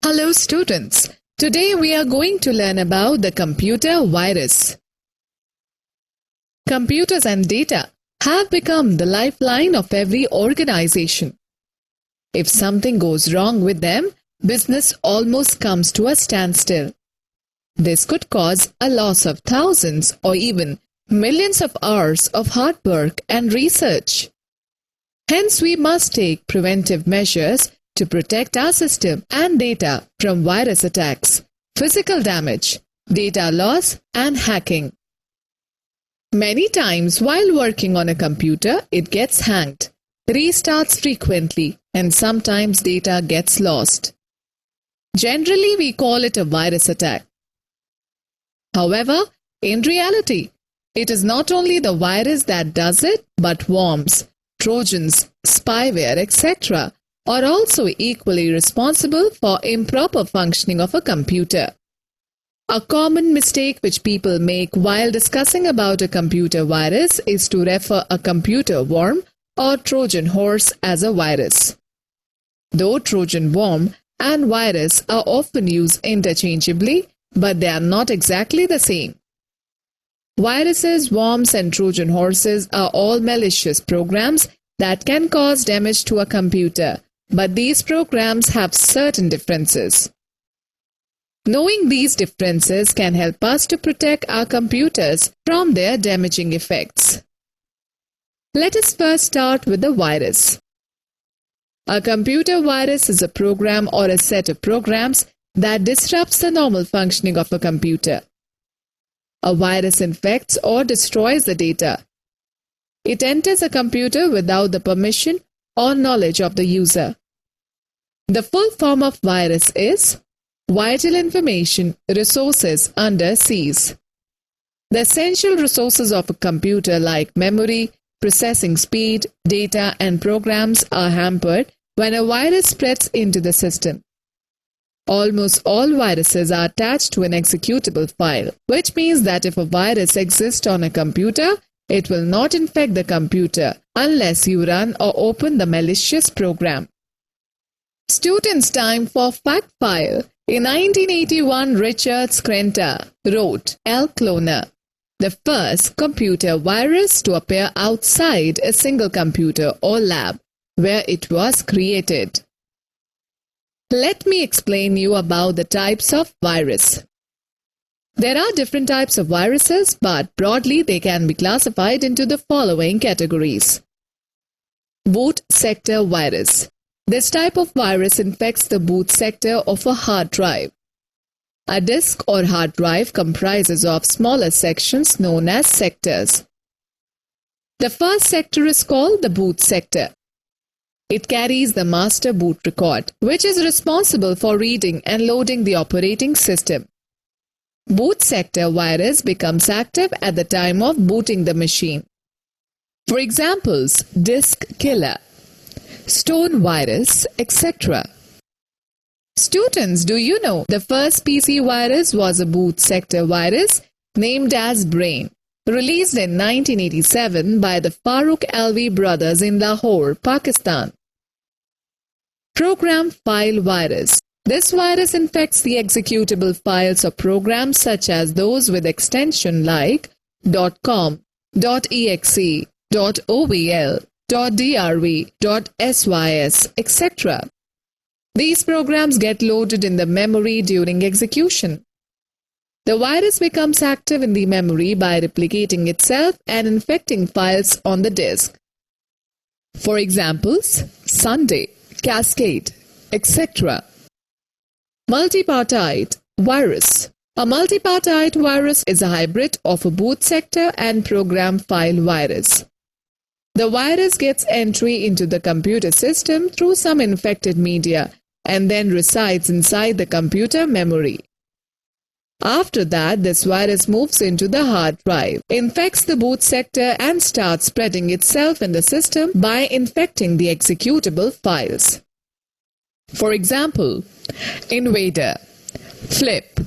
Hello students, today we are going to learn about the computer virus. Computers and data have become the lifeline of every organization. If something goes wrong with them, business almost comes to a standstill. This could cause a loss of thousands or even millions of hours of hard work and research. Hence, we must take preventive measures to protect our system and data from virus attacks, physical damage, data loss, and hacking. Many times while working on a computer, it gets hacked, restarts frequently, and sometimes data gets lost. Generally, we call it a virus attack. However, in reality, it is not only the virus that does it, but worms, Trojans, spyware, etc. are also equally responsible for improper functioning of a computer. A common mistake which people make while discussing about a computer virus is to refer a computer worm or Trojan horse as a virus. Though Trojan worm and virus are often used interchangeably, but they are not exactly the same. Viruses, worms, and Trojan horses are all malicious programs that can cause damage to a computer, but these programs have certain differences. Knowing these differences can help us to protect our computers from their damaging effects. Let us first start with the virus. A computer virus is a program or a set of programs that disrupts the normal functioning of a computer. A virus infects or destroys the data. It enters a computer without the permission or knowledge of the user. The full form of virus is Vital Information Resources under SEIS. The essential resources of a computer like memory, processing speed, data, and programs are hampered when a virus spreads into the system. Almost all viruses are attached to an executable file, which means that if a virus exists on a computer, it will not infect the computer unless you run or open the malicious program. Students' time for fact file. In 1981, Richard Skrenta wrote L-Cloner, the first computer virus to appear outside a single computer or lab where it was created. Let me explain you about the types of virus. There are different types of viruses, but broadly they can be classified into the following categories. Boot sector virus. This type of virus infects the boot sector of a hard drive. A disk or hard drive comprises of smaller sections known as sectors. The first sector is called the boot sector. It carries the master boot record, which is responsible for reading and loading the operating system. Boot sector virus becomes active at the time of booting the machine. For examples, disk killer, stone virus, etc. Students, do you know the first PC virus was a boot sector virus named as Brain, released in 1987 by the Farooq Alvi brothers in Lahore, Pakistan. Program file virus. This virus infects the executable files of programs such as those with extension like .com, .exe, .ovl, .drv, .sys, etc. These programs get loaded in the memory during execution. The virus becomes active in the memory by replicating itself and infecting files on the disk. For examples, Sunday, Cascade, etc. Multipartite virus. A multipartite virus is a hybrid of a boot sector and program file virus. The virus gets entry into the computer system through some infected media and then resides inside the computer memory. After that, this virus moves into the hard drive, infects the boot sector and starts spreading itself in the system by infecting the executable files. For example, Invader, Flip,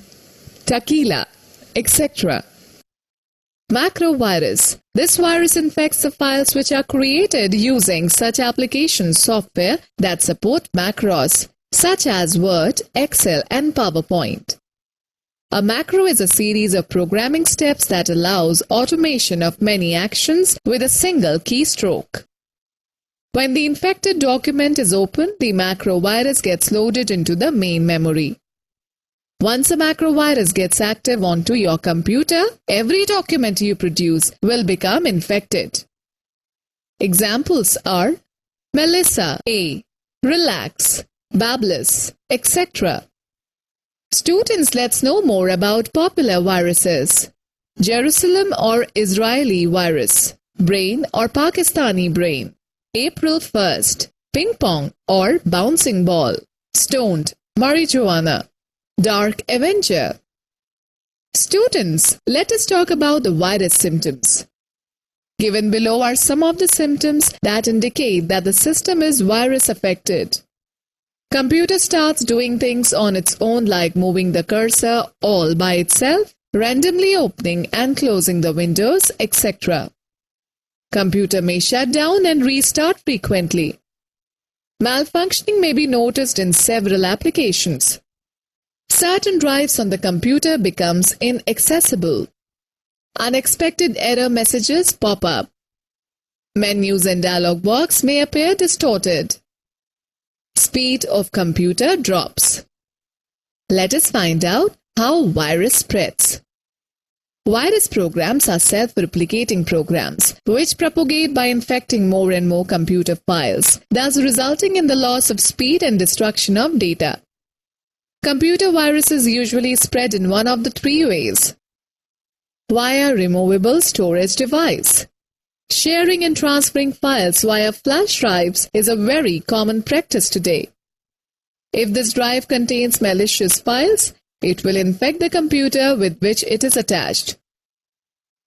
Tequila, etc. Macrovirus. This virus infects the files which are created using such application software that support macros, such as Word, Excel, and PowerPoint. A macro is a series of programming steps that allows automation of many actions with a single keystroke. When the infected document is opened, the macrovirus gets loaded into the main memory. Once a macrovirus gets active onto your computer, every document you produce will become infected. Examples are Melissa A, Relax, Bablis, etc. Students, let's know more about popular viruses. Jerusalem or Israeli virus, Brain or Pakistani brain, April 1st, Ping pong or bouncing ball, Stoned, Marijuana, Dark Avenger. Students, let us talk about the virus symptoms. Given below are some of the symptoms that indicate that the system is virus affected. Computer starts doing things on its own like moving the cursor all by itself, randomly opening and closing the windows, etc. Computer may shut down and restart frequently. Malfunctioning may be noticed in several applications. Certain drives on the computer becomes inaccessible. Unexpected error messages pop up. Menus and dialog box may appear distorted. Speed of computer drops. Let us find out how virus spreads. Virus programs are self-replicating programs which propagate by infecting more and more computer files, thus resulting in the loss of speed and destruction of data. Computer viruses usually spread in one of the three ways. Via removable storage device. Sharing and transferring files via flash drives is a very common practice today. If this drive contains malicious files, it will infect the computer with which it is attached.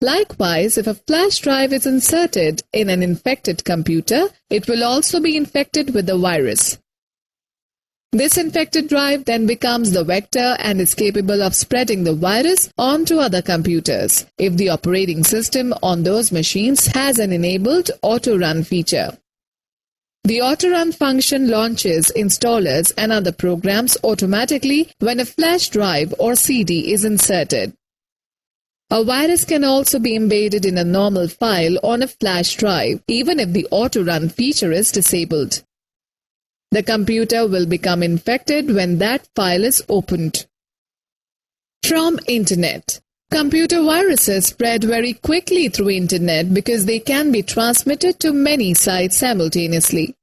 Likewise, if a flash drive is inserted in an infected computer, it will also be infected with the virus. This infected drive then becomes the vector and is capable of spreading the virus onto other computers if the operating system on those machines has an enabled auto-run feature. The auto-run function launches installers and other programs automatically when a flash drive or CD is inserted. A virus can also be embedded in a normal file on a flash drive, even if the auto-run feature is disabled. The computer will become infected when that file is opened. From Internet. Computer viruses spread very quickly through Internet because they can be transmitted to many sites simultaneously.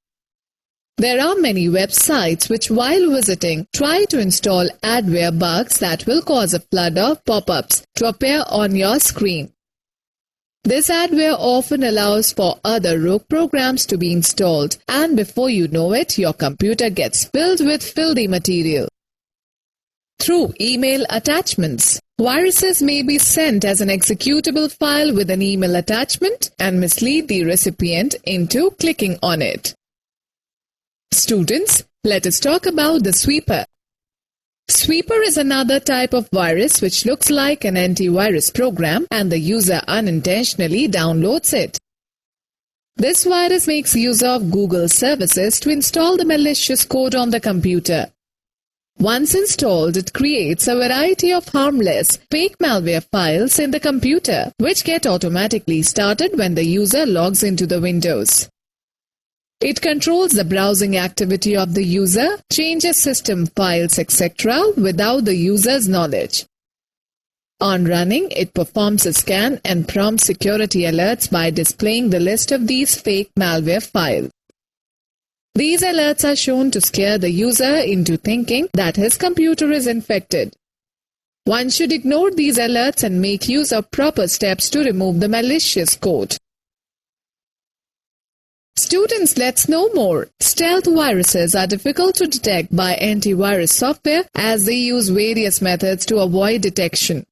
There are many websites which, while visiting, try to install adware bugs that will cause a flood of pop-ups to appear on your screen. This adware often allows for other rogue programs to be installed, and before you know it, your computer gets filled with filthy material. Through email attachments. Viruses may be sent as an executable file with an email attachment and mislead the recipient into clicking on it. Students, let us talk about the sweeper. Sweeper is another type of virus which looks like an antivirus program and the user unintentionally downloads it. This virus makes use of Google services to install the malicious code on the computer. Once installed, it creates a variety of harmless, fake malware files in the computer, which get automatically started when the user logs into the Windows. It controls the browsing activity of the user, changes system files, etc. without the user's knowledge. On running, it performs a scan and prompts security alerts by displaying the list of these fake malware files. These alerts are shown to scare the user into thinking that his computer is infected. One should ignore these alerts and make use of proper steps to remove the malicious code. Students, let's know more. Stealth viruses are difficult to detect by antivirus software as they use various methods to avoid detection.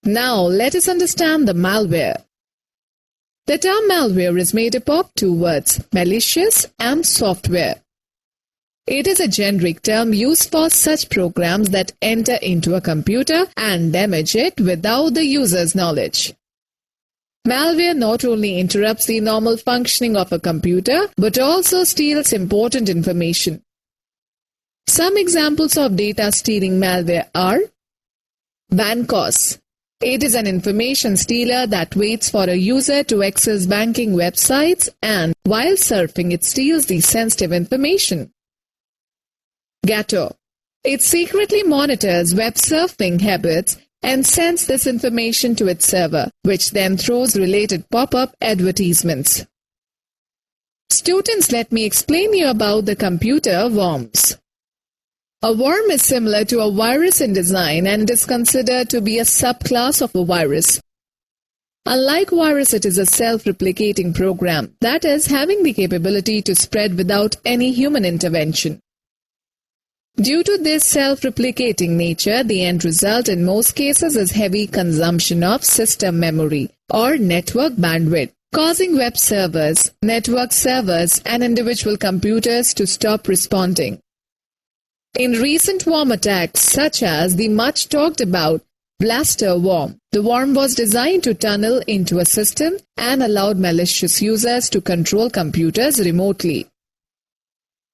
Now, let us understand the malware. The term malware is made up of two words, malicious and software. It is a generic term used for such programs that enter into a computer and damage it without the user's knowledge. Malware not only interrupts the normal functioning of a computer, but also steals important information. Some examples of data stealing malware are WANCOS. It is an information stealer that waits for a user to access banking websites and, while surfing, it steals the sensitive information. Gato. It secretly monitors web surfing habits and sends this information to its server, which then throws related pop-up advertisements. Students, let me explain you about the computer worms. A worm is similar to a virus in design and is considered to be a subclass of a virus. Unlike virus, it is a self-replicating program, that is, having the capability to spread without any human intervention. Due to this self-replicating nature, the end result in most cases is heavy consumption of system memory or network bandwidth, causing web servers, network servers, and individual computers to stop responding. In recent worm attacks, such as the much talked about Blaster worm, the worm was designed to tunnel into a system and allowed malicious users to control computers remotely.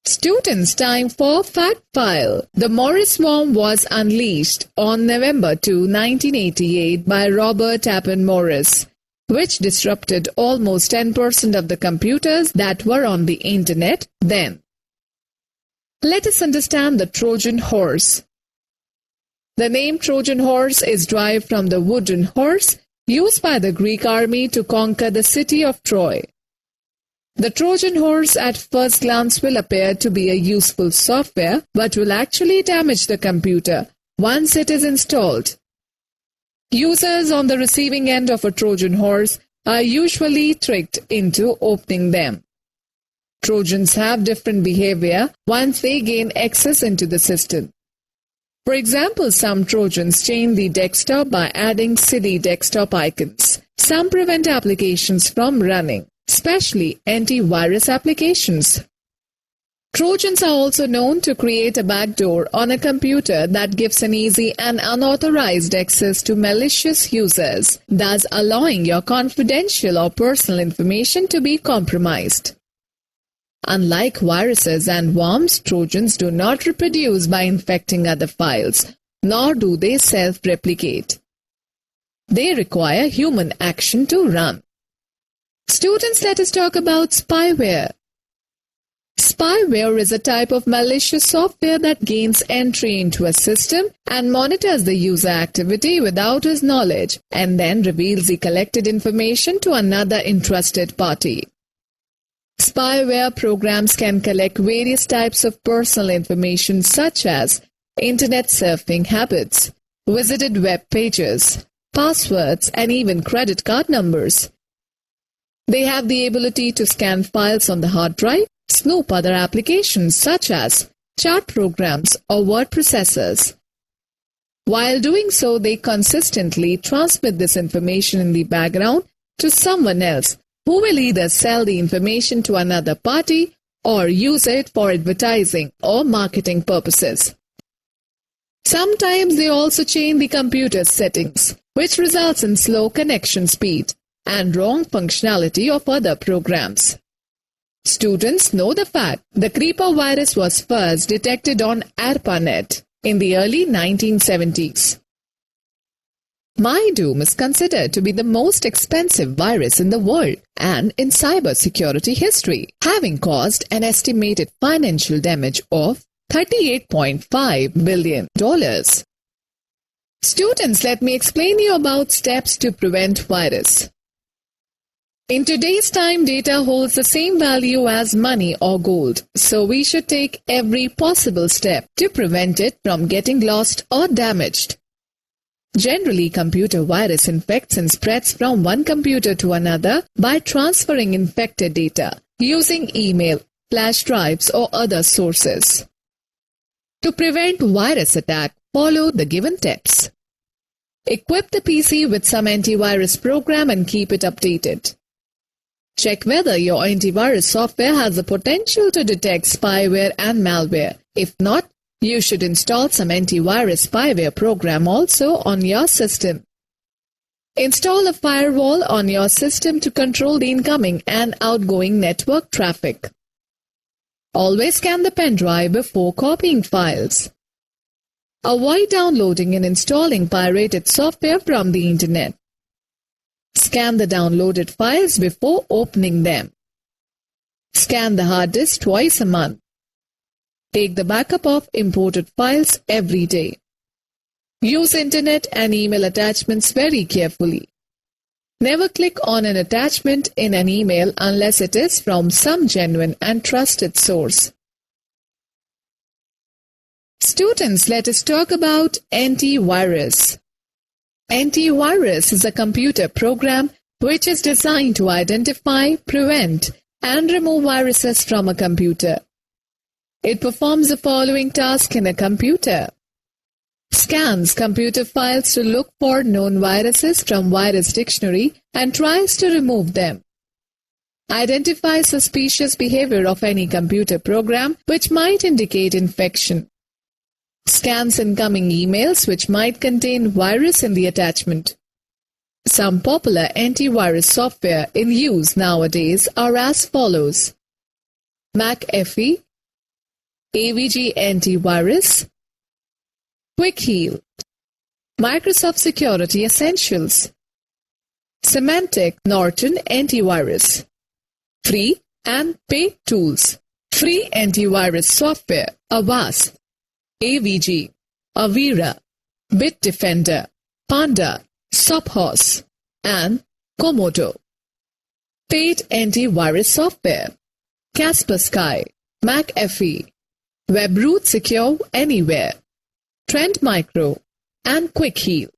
Students, time for Fact File. The Morris worm was unleashed on November 2, 1988 by Robert Tappan Morris, which disrupted almost 10% of the computers that were on the internet then. Let us understand the Trojan horse. The name Trojan horse is derived from the wooden horse used by the Greek army to conquer the city of Troy. The Trojan horse at first glance will appear to be a useful software, but will actually damage the computer once it is installed. Users on the receiving end of a Trojan horse are usually tricked into opening them. Trojans have different behavior once they gain access into the system. For example, some Trojans chain the desktop by adding silly desktop icons. Some prevent applications from running, especially antivirus applications. Trojans are also known to create a backdoor on a computer that gives an easy and unauthorized access to malicious users, thus allowing your confidential or personal information to be compromised. Unlike viruses and worms, Trojans do not reproduce by infecting other files, nor do they self-replicate. They require human action to run. Students, let us talk about spyware. Spyware is a type of malicious software that gains entry into a system and monitors the user activity without his knowledge, and then reveals the collected information to another interested party. Spyware programs can collect various types of personal information such as internet surfing habits, visited web pages, passwords, and even credit card numbers. They have the ability to scan files on the hard drive, snoop other applications such as chat programs or word processors. While doing so, they consistently transmit this information in the background to someone else, who will either sell the information to another party or use it for advertising or marketing purposes. Sometimes they also change the computer settings, which results in slow connection speed and wrong functionality of other programs. Students know the fact the creeper virus was first detected on ARPANET in the early 1970s. MyDoom is considered to be the most expensive virus in the world and in cybersecurity history, having caused an estimated financial damage of $38.5 billion. Students, let me explain you about steps to prevent virus. In today's time, data holds the same value as money or gold, so we should take every possible step to prevent it from getting lost or damaged. Generally, computer virus infects and spreads from one computer to another by transferring infected data using email, flash drives, or other sources. To prevent virus attack, follow the given tips. Equip the PC with some antivirus program and keep it updated. Check whether your antivirus software has the potential to detect spyware and malware. If not, you should install some antivirus spyware program also on your system. Install a firewall on your system to control the incoming and outgoing network traffic. Always scan the pen drive before copying files. Avoid downloading and installing pirated software from the internet. Scan the downloaded files before opening them. Scan the hard disk twice a month. Take the backup of imported files every day. Use internet and email attachments very carefully. Never click on an attachment in an email unless it is from some genuine and trusted source. Students, let us talk about antivirus. Antivirus is a computer program which is designed to identify, prevent, and remove viruses from a computer. It performs the following task in a computer. Scans computer files to look for known viruses from virus dictionary and tries to remove them. Identifies suspicious behavior of any computer program which might indicate infection. Scans incoming emails which might contain virus in the attachment. Some popular antivirus software in use nowadays are as follows: McAfee, AVG Antivirus, Quick Heal, Microsoft Security Essentials, Symantec Norton Antivirus. Free and paid tools. Free antivirus software: Avast, AVG, Avira, Bitdefender, Panda, Sophos, and Komodo. Paid antivirus software: Kaspersky, McAfee, WebRoot Secure Anywhere, Trend Micro, and Quick Heal.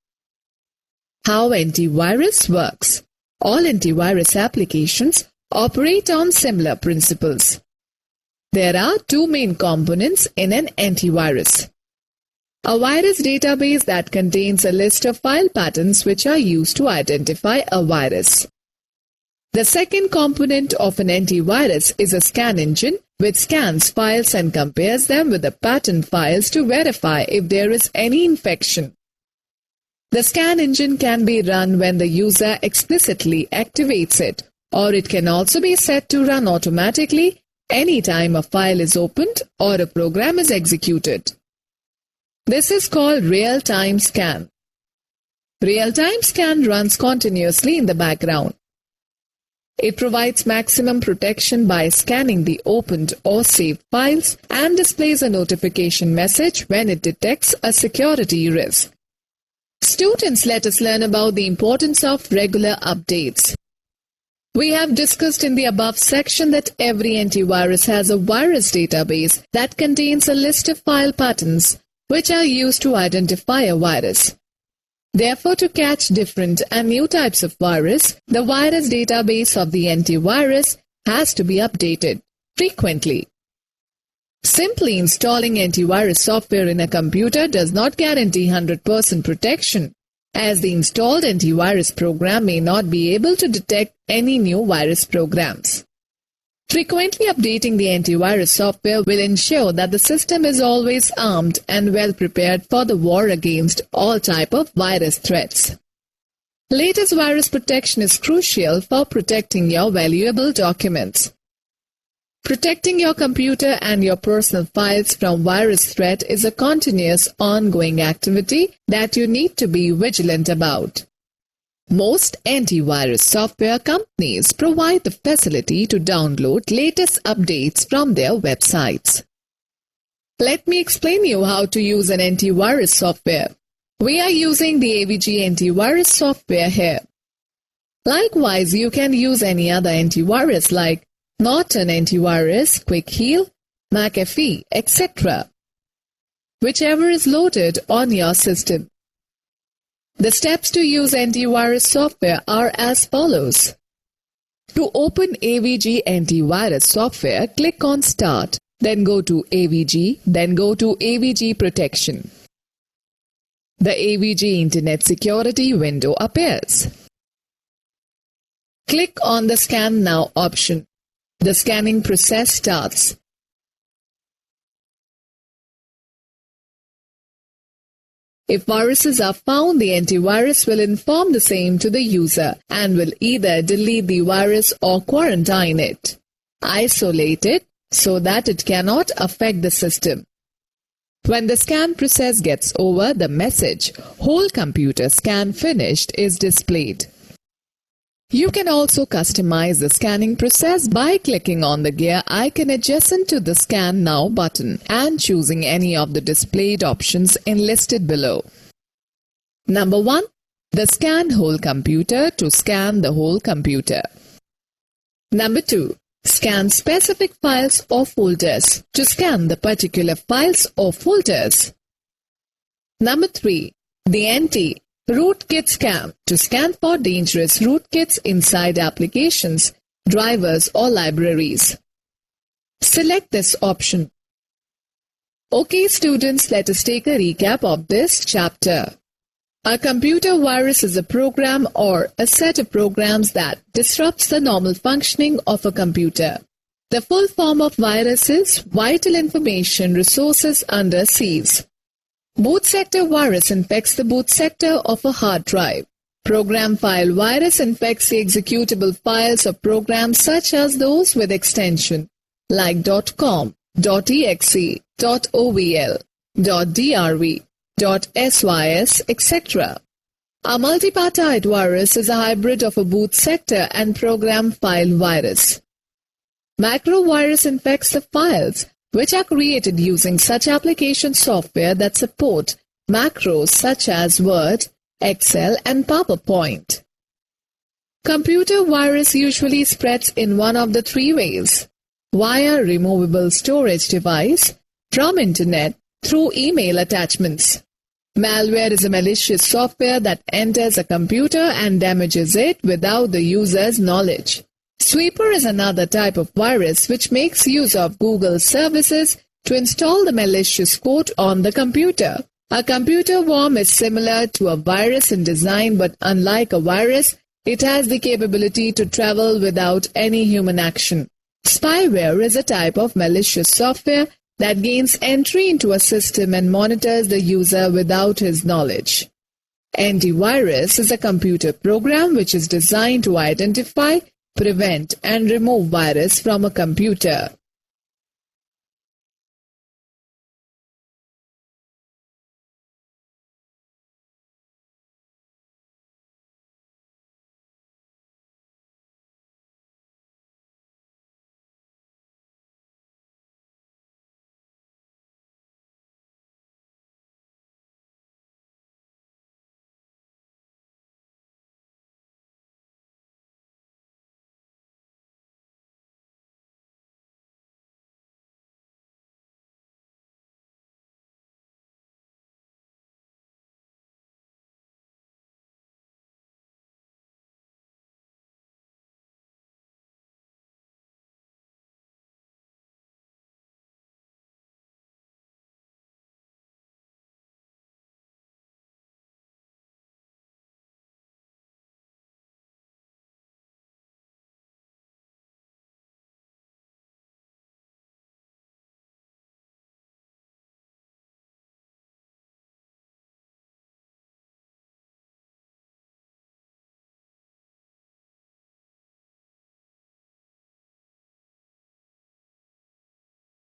How antivirus works. All antivirus applications operate on similar principles. There are two main components in an antivirus. A virus database that contains a list of file patterns which are used to identify a virus. The second component of an antivirus is a scan engine which scans files and compares them with the pattern files to verify if there is any infection. The scan engine can be run when the user explicitly activates it, or it can also be set to run automatically anytime a file is opened or a program is executed. This is called real-time scan. Real-time scan runs continuously in the background. It provides maximum protection by scanning the opened or saved files and displays a notification message when it detects a security risk. Students, let us learn about the importance of regular updates. We have discussed in the above section that every antivirus has a virus database that contains a list of file patterns which are used to identify a virus. Therefore, to catch different and new types of virus, the virus database of the antivirus has to be updated frequently. Simply installing antivirus software in a computer does not guarantee 100% protection, as the installed antivirus program may not be able to detect any new virus programs. Frequently updating the antivirus software will ensure that the system is always armed and well prepared for the war against all type of virus threats. Latest virus protection is crucial for protecting your valuable documents. Protecting your computer and your personal files from virus threat is a continuous, ongoing activity that you need to be vigilant about. Most antivirus software companies provide the facility to download latest updates from their websites. Let me explain you how to use an antivirus software. We are using the AVG antivirus software here. Likewise, you can use any other antivirus like Norton Antivirus, Quick Heal, McAfee, etc., whichever is loaded on your system. The steps to use antivirus software are as follows. To open AVG antivirus software, click on Start, then go to AVG, then go to AVG Protection. The AVG Internet Security window appears. Click on the Scan Now option. The scanning process starts. If viruses are found, the antivirus will inform the same to the user and will either delete the virus or quarantine it, isolate it so that it cannot affect the system. When the scan process gets over, the message, "Whole computer scan finished," is displayed. You can also customize the scanning process by clicking on the gear icon adjacent to the Scan Now button and choosing any of the displayed options listed below. Number 1. The Scan Whole Computer to scan the whole computer. Number 2. Scan specific files or folders to scan the particular files or folders. Number 3. The anti-rootkit scan to scan for dangerous rootkits inside applications, drivers or libraries. Select this option. Okay students, let us take a recap of this chapter. A computer virus is a program or a set of programs that disrupts the normal functioning of a computer. The full form of virus is Vital Information Resources under siege. Boot sector virus infects the boot sector of a hard drive. Program file virus infects the executable files of programs such as those with extension like .com, .exe, .ovl, .drv, .sys, etc. A multipartite virus is a hybrid of a boot sector and program file virus. Macrovirus infects the files which are created using such application software that support macros such as Word, Excel, and PowerPoint. Computer virus usually spreads in one of the three ways: via removable storage device, from internet, through email attachments. Malware is a malicious software that enters a computer and damages it without the user's knowledge. Sweeper is another type of virus which makes use of Google services to install the malicious code on the computer. A computer worm is similar to a virus in design, but unlike a virus, it has the capability to travel without any human action. Spyware is a type of malicious software that gains entry into a system and monitors the user without his knowledge. Antivirus is a computer program which is designed to identify, prevent, and remove virus from a computer.